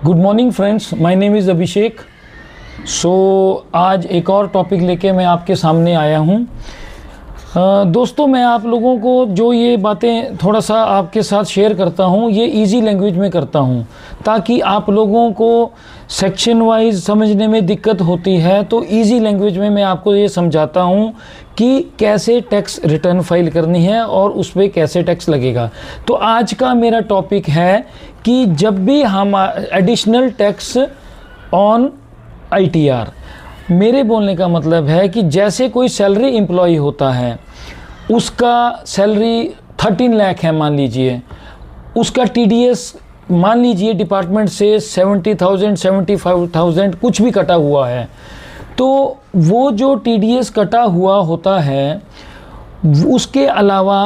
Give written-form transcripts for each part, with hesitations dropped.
Good morning friends, my name is Abhishek. आज एक और टॉपिक लेके मैं आपके सामने आया हूँ। दोस्तों, मैं आप लोगों को जो ये बातें थोड़ा सा आपके साथ शेयर करता हूँ, ये इजी लैंग्वेज में करता हूँ ताकि आप लोगों को सेक्शन वाइज समझने में दिक्कत होती है तो इजी लैंग्वेज में मैं आपको ये समझाता हूँ कि कैसे टैक्स रिटर्न फाइल करनी है और उस पर कैसे टैक्स लगेगा। तो आज का मेरा टॉपिक है कि जब भी हम एडिशनल टैक्स ऑन ITR, मेरे बोलने का मतलब है कि जैसे कोई सैलरी एम्प्लॉय होता है, उसका सैलरी 13 लाख है मान लीजिए, उसका TDS मान लीजिए डिपार्टमेंट से 70,000 75,000 कुछ भी कटा हुआ है, तो वो जो TDS कटा हुआ होता है उसके अलावा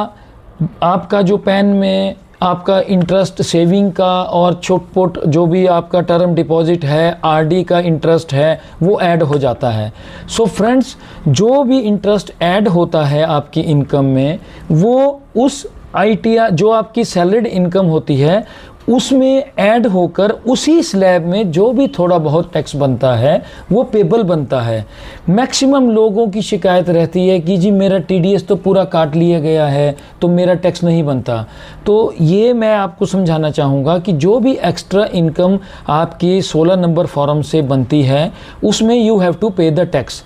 आपका जो पैन में आपका इंटरेस्ट सेविंग का और छोट-पोट जो भी आपका टर्म डिपॉजिट है, RD का इंटरेस्ट है, वो ऐड हो जाता है। सो फ्रेंड्स, जो भी इंटरेस्ट ऐड होता है आपकी इनकम में, वो उस ITR जो आपकी सैलरीड इनकम होती है उसमें ऐड होकर उसी स्लैब में जो भी थोड़ा बहुत टैक्स बनता है वो पेबल बनता है। मैक्सिमम लोगों की शिकायत रहती है कि जी मेरा TDS तो पूरा काट लिया गया है तो मेरा टैक्स नहीं बनता। तो ये मैं आपको समझाना चाहूँगा कि जो भी एक्स्ट्रा इनकम आपकी 16 नंबर फॉर्म से बनती है उसमें यू हैव टू पे द टैक्स।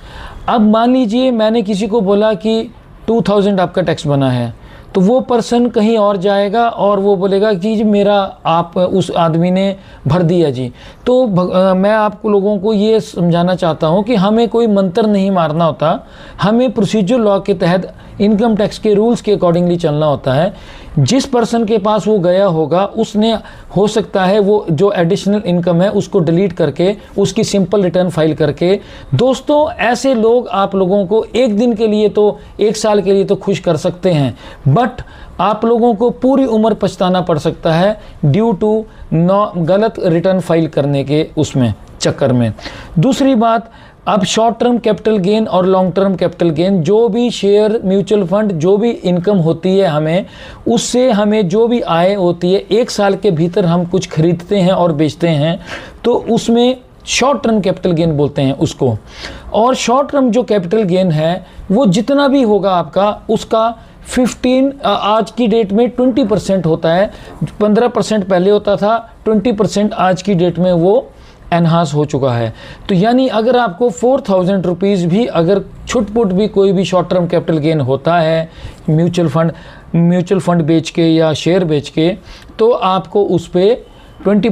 अब मान लीजिए मैंने किसी को बोला कि 2000 आपका टैक्स बना है, तो वो पर्सन कहीं और जाएगा और वो बोलेगा कि जी मेरा आप उस आदमी ने भर दिया जी। तो मैं आपको लोगों को ये समझाना चाहता हूँ कि हमें कोई मंत्र नहीं मारना होता, हमें प्रोसीजर लॉ के तहत इनकम टैक्स के रूल्स के अकॉर्डिंगली चलना होता है। जिस पर्सन के पास वो गया होगा उसने हो सकता है वो जो एडिशनल इनकम है उसको डिलीट करके उसकी सिंपल रिटर्न फाइल करके। दोस्तों, ऐसे लोग आप लोगों को एक दिन के लिए तो एक साल के लिए तो खुश कर सकते हैं, बट आप लोगों को पूरी उम्र पछताना पड़ सकता है ड्यू टू गलत रिटर्न फाइल करने के उसमें चक्कर में। दूसरी बात, अब शॉर्ट टर्म कैपिटल गेन और लॉन्ग टर्म कैपिटल गेन, जो भी शेयर म्यूचुअल फंड जो भी इनकम होती है हमें, उससे हमें जो भी आय होती है, एक साल के भीतर हम कुछ खरीदते हैं और बेचते हैं तो उसमें शॉर्ट टर्म कैपिटल गेन बोलते हैं उसको। और शॉर्ट टर्म जो कैपिटल गेन है वो जितना भी होगा आपका, उसका 15 आज की डेट में 20% होता है। 15% पहले होता था, 20% आज की डेट में वो एनहांस हो चुका है। तो यानी अगर आपको 4000 रुपीज़ भी अगर छुटपुट भी कोई भी शॉर्ट टर्म कैपिटल गेन होता है म्यूचुअल फंड बेच के या शेयर बेच के, तो आपको उस पर 20